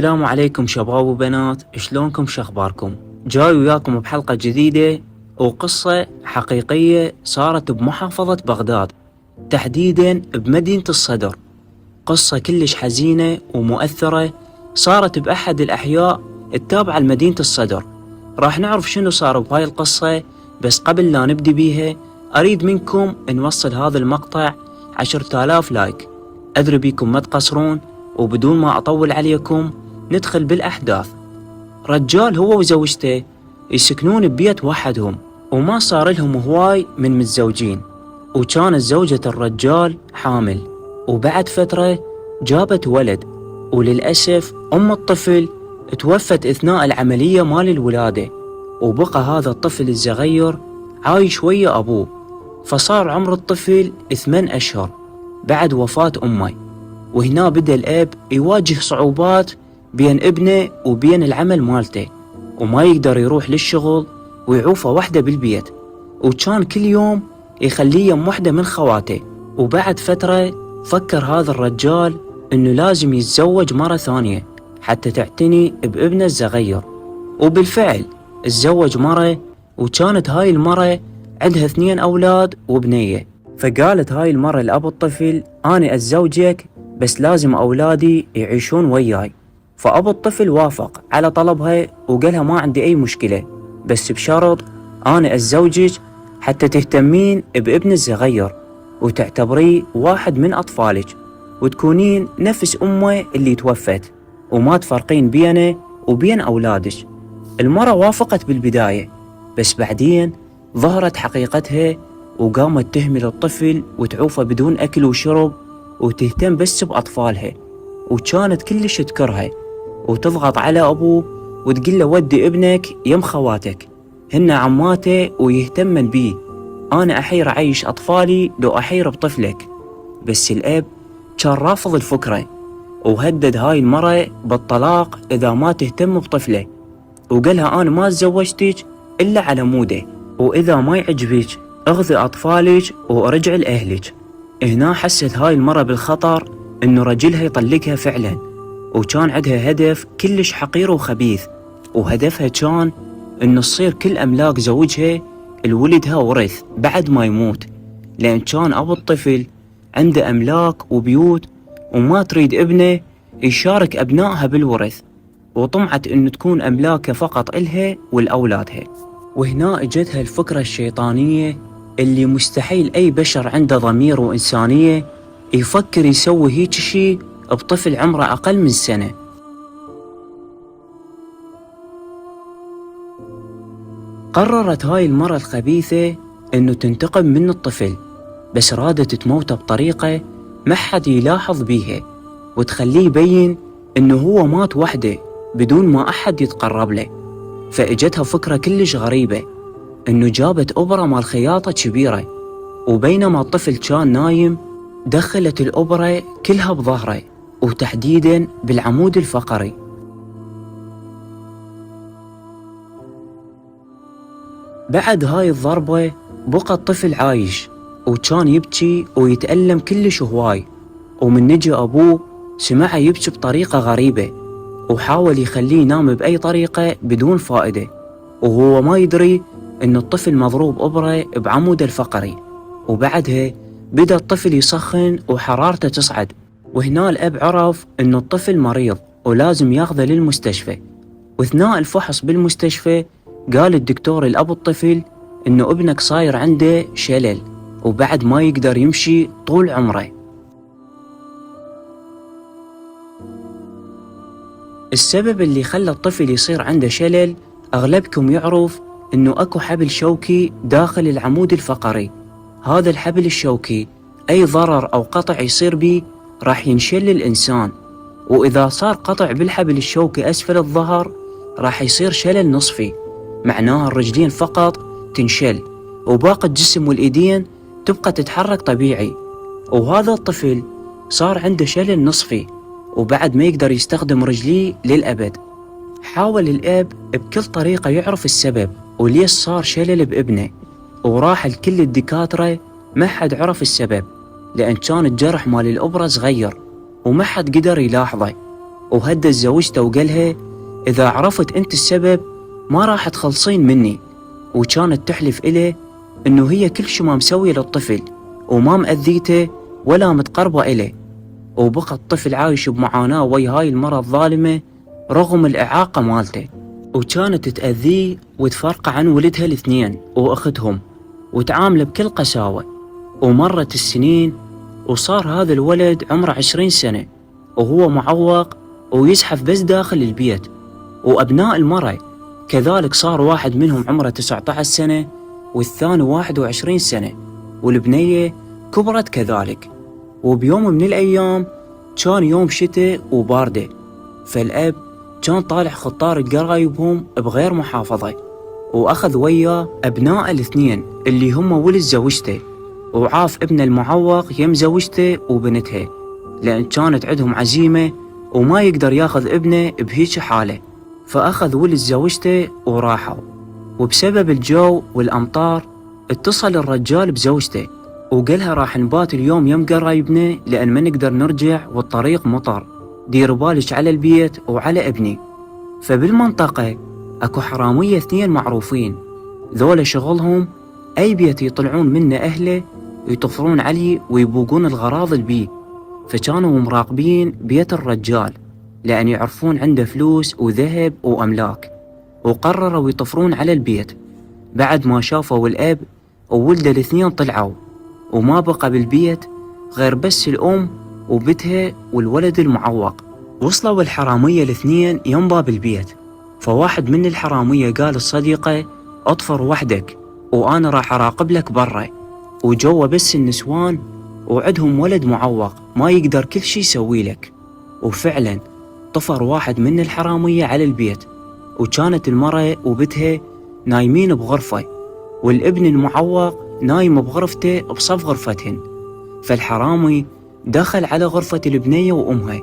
السلام عليكم شباب وبنات، شلونكم شخباركم؟ جاي وياكم بحلقة جديدة وقصة حقيقية صارت بمحافظة بغداد، تحديدا بمدينة الصدر. قصة كلش حزينة ومؤثرة صارت بأحد الأحياء التابعة لمدينة الصدر. راح نعرف شنو صار بهاي القصة، بس قبل لا نبدي بيها أريد منكم نوصل هذا المقطع 10,000 لايك. أدري بيكم ما تقصرون، وبدون ما أطول عليكم ندخل بالأحداث. رجال هو وزوجته يسكنون ببيت وحدهم، وما صار لهم هواي من متزوجين، وكانت زوجة الرجال حامل، وبعد فترة جابت ولد، وللأسف أم الطفل توفت أثناء العملية مال الولادة، وبقى هذا الطفل الصغير عايش ويا أبوه. فصار عمر الطفل 8 أشهر بعد وفاة أمه، وهنا بدأ الأب يواجه صعوبات بين ابنه وبين العمل مالته، وما يقدر يروح للشغل ويعوفه وحده بالبيت، وكان كل يوم يخليه يم وحده من خواته. وبعد فترة فكر هذا الرجال انه لازم يتزوج مرة ثانية حتى تعتني بابنه الصغير، وبالفعل تزوج مرة، وكانت هاي المرة عندها 2 أولاد وبنية. فقالت هاي المرة لأبو الطفل: أنا أتزوجك بس لازم أولادي يعيشون وياي. فأبو الطفل وافق على طلبها وقالها: ما عندي أي مشكلة، بس بشرط أنا أتزوجك حتى تهتمين بابن الصغير وتعتبريه واحد من أطفالك، وتكونين نفس أمه اللي توفت، وما تفرقين بينه وبين أولادك. المرة وافقت بالبداية، بس بعدين ظهرت حقيقتها، وقامت تهمل الطفل وتعوفه بدون أكل وشرب، وتهتم بس بأطفالها، وكانت كلش تكرهه وتضغط على أبوه وتقول له: ودي ابنك يم خواتك، هن عماته ويهتمن بيه، أنا أحير أعيش أطفالي لو أحير بطفلك. بس الأب كان رافض الفكرة، وهدد هاي المرة بالطلاق إذا ما تهتم بطفله، وقالها: أنا ما تزوجتك إلا على موده، وإذا ما يعجبك اغذي أطفالك وارجع لأهلك. هنا حست هاي المرة بالخطر، إنه رجلها يطلقها فعلا، وكان عندها هدف كلش حقير وخبيث، وهدفها كان إنه تصير كل أملاك زوجها لولدها ورث بعد ما يموت، لأن كان أبو الطفل عنده أملاك وبيوت، وما تريد ابنه يشارك أبنائها بالورث، وطمعت إنه تكون أملاكه فقط إلها ولأولادها. وهنا اجتها الفكرة الشيطانية اللي مستحيل أي بشر عنده ضمير وإنسانية يفكر يسوي هيك شي بطفل عمره أقل من سنة. قررت هاي المرة الخبيثة إنه تنتقم من الطفل، بس رادت تموته بطريقة ما حد يلاحظ بيها، وتخليه يبين إنه هو مات وحده بدون ما أحد يتقرب له. فإجتها فكرة كلش غريبة، إنه جابت أبرة مال خياطة كبيرة، وبينما الطفل كان نايم دخلت الأبرة كلها بظهره، وتحديدا بالعمود الفقري. بعد هاي الضربة بقى الطفل عايش، وكان يبكي ويتألم كلش هواي، ومن نجي أبوه سمعه يبكي بطريقة غريبة، وحاول يخليه ينام بأي طريقة بدون فائدة، وهو ما يدري إن الطفل مضروب إبرة بعمود الفقري. وبعدها بدأ الطفل يسخن وحرارته تصعد، وهنا الأب عرف إن الطفل مريض ولازم ياخذه للمستشفى. واثناء الفحص بالمستشفى قال الدكتور لأبو الطفل إنه ابنك صاير عنده شلل، وبعد ما يقدر يمشي طول عمره. السبب اللي خلى الطفل يصير عنده شلل أغلبكم يعرف إنه أكو حبل شوكي داخل العمود الفقري. هذا الحبل الشوكي أي ضرر أو قطع يصير به راح ينشل الإنسان، وإذا صار قطع بالحبل الشوكي أسفل الظهر راح يصير شلل نصفي، معناها الرجلين فقط تنشل وباقي الجسم والإيدين تبقى تتحرك طبيعي. وهذا الطفل صار عنده شلل نصفي، وبعد ما يقدر يستخدم رجليه للأبد. حاول الأب بكل طريقة يعرف السبب وليش صار شلل بابنه، وراح لكل الدكاترة ما حد عرف السبب، لأن كان الجرح مال الأبرة صغير وما حد قدر يلاحظه. وهدد زوجته وقالها إذا عرفت أنت السبب ما راح تخلصين مني، وكانت تحلف إليه إنه هي كل شي ما مسوي للطفل وما مأذيته ولا متقربة إليه. وبقى الطفل عايش بمعاناة ويا هاي المرة الظالمة رغم الإعاقة مالته، وكانت تأذيه وتفرقه عن ولدها الاثنين وأختهم وتعامله بكل قساوة. ومرت السنين وصار هذا الولد عمره 20 سنة وهو معوق ويزحف بس داخل البيت. وأبناء المرة كذلك صار واحد منهم عمره 19 سنة والثاني 21 سنة، والبنية كبرت كذلك. وبيوم من الأيام كان يوم شتاء وباردة، فالأب كان طالع خطار قرايبهم بغير محافظة، وأخذ وياه أبناء الاثنين اللي هم ولد زوجته، وعاف ابن المعوق يم زوجته وبنتها لأن كانت عندهم عزيمة وما يقدر ياخذ ابنه بهيك حالة. فأخذ ولد زوجته وراحوا، وبسبب الجو والأمطار اتصل الرجال بزوجته وقالها راح نبات اليوم يم قرايبنا لأن ما نقدر نرجع والطريق مطر، دير بالك على البيت وعلى ابني. فبالمنطقة اكو حرامية اثنين معروفين، ذولا شغلهم اي بيت يطلعون منه اهله يطفرون عليه ويبوقون الغراض البيه. فكانوا مراقبين بيت الرجال لأن يعرفون عنده فلوس وذهب وأملاك، وقرروا يطفرون على البيت. بعد ما شافوا الأب وولده الاثنين طلعوا وما بقى بالبيت غير بس الأم وبتها والولد المعوق. وصلوا الحرامية الاثنين يم باب البيت، فواحد من الحرامية قال الصديقة اطفر وحدك وأنا راح أراقب لك برا. وجوا بس النسوان وعدهم ولد معوق ما يقدر كل شي يسوي لك. وفعلا طفر واحد من الحرامية على البيت، وكانت المرأة وبتها نايمين بغرفة والابن المعوق نايم بغرفته بصف غرفتهن. فالحرامي دخل على غرفة البنية وأمها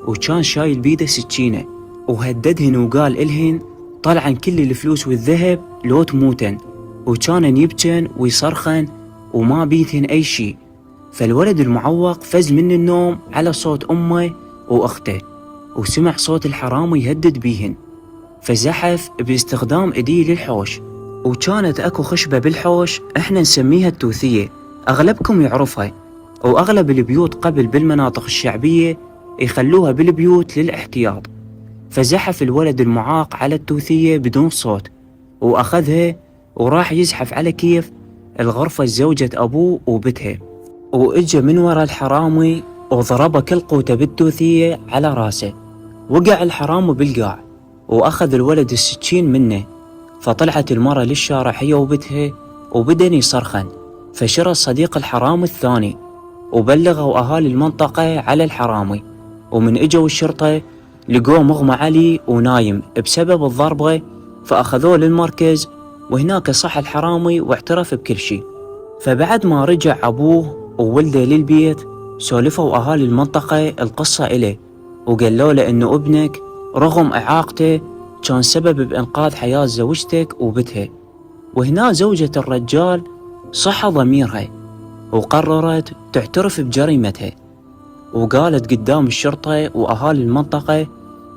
وكان شايل بيده سكينة وهددهن وقال إلهن طلعن كل الفلوس والذهب لو تموتن، وكانن يبكن ويصرخن وما بيتهن أي شي. فالولد المعوق فز من النوم على صوت أمه وأخته وسمع صوت الحرامي يهدد بيهن، فزحف باستخدام إيديه للحوش. وكانت أكو خشبة بالحوش احنا نسميها التوثية، أغلبكم يعرفها، وأغلب البيوت قبل بالمناطق الشعبية يخلوها بالبيوت للاحتياط. فزحف الولد المعاق على التوثية بدون صوت وأخذها وراح يزحف على كيف الغرفة زوجة أبوه وبتها، وإجا من وراء الحرامي وضربه كل قوته بالتوثية على راسه. وقع الحرامي بالقاع وأخذ الولد السكين منه. فطلعت المرة للشارع هي وبتها وبدن يصرخن. فشرى صديق الحرامي الثاني وبلغوا أهالي المنطقة على الحرامي، ومن إجوا الشرطة لقوه مغمى عليه ونايم بسبب الضربة، فأخذوه للمركز وهناك صح الحرامي واعترف بكل شيء. فبعد ما رجع أبوه وولده للبيت سولفوا أهالي المنطقة القصة إليه وقالوا له إنه ابنك رغم إعاقته كان سبب بإنقاذ حياة زوجتك وبتها. وهنا زوجة الرجال صح ضميرها وقررت تعترف بجريمتها، وقالت قدام الشرطة وأهالي المنطقة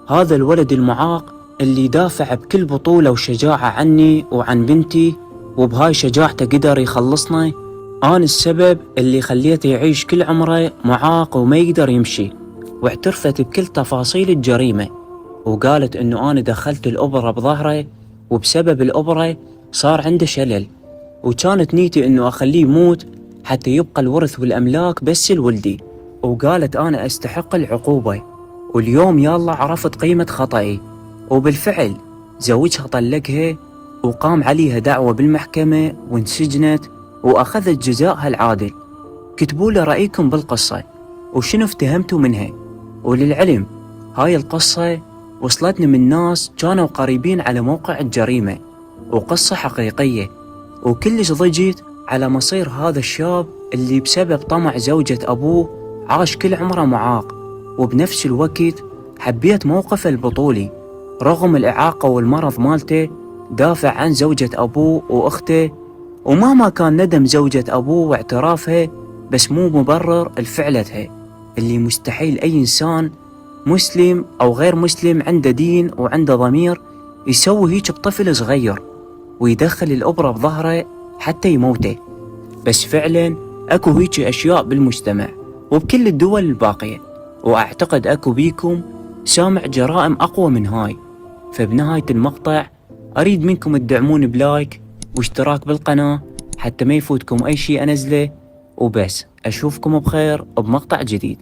هذا الولد المعاق اللي دافع بكل بطولة وشجاعة عني وعن بنتي، وبهاي شجاعته قدر يخلصنا، أنا السبب اللي خليته يعيش كل عمره معاق وما يقدر يمشي. واعترفت بكل تفاصيل الجريمة وقالت إنه أنا دخلت الأبرة بظهره وبسبب الأبرة صار عنده شلل، وكانت نيتي إنه أخليه يموت حتى يبقى الورث والأملاك بس لولدي. وقالت أنا أستحق العقوبة، واليوم يالله عرفت قيمة خطأي. وبالفعل زوجها طلقها وقام عليها دعوة بالمحكمة وانسجنت وأخذت جزاءها العادل. كتبوا لي رأيكم بالقصة وشنو افتهمتوا منها. وللعلم هاي القصة وصلتني من ناس كانوا قريبين على موقع الجريمة، وقصة حقيقية، وكلش ضجت على مصير هذا الشاب اللي بسبب طمع زوجة أبوه عاش كل عمره معاق. وبنفس الوقت حبيت موقفه البطولي رغم الإعاقة والمرض مالته، دافع عن زوجة أبوه وأخته، ومهما كان ندم زوجة أبوه واعترافها بس مو مبرر لفعلتها اللي مستحيل أي إنسان مسلم أو غير مسلم عنده دين وعنده ضمير يسوي هيك بطفل صغير ويدخل الإبرة بظهره حتى يموته. بس فعلا أكو هيك أشياء بالمجتمع وبكل الدول الباقية، وأعتقد أكو بيكم سامع جرائم أقوى من هاي. فبنهاية المقطع أريد منكم تدعمون بلايك واشتراك بالقناة حتى ما يفوتكم أي شيء أنزله. وبس أشوفكم بخير بمقطع جديد.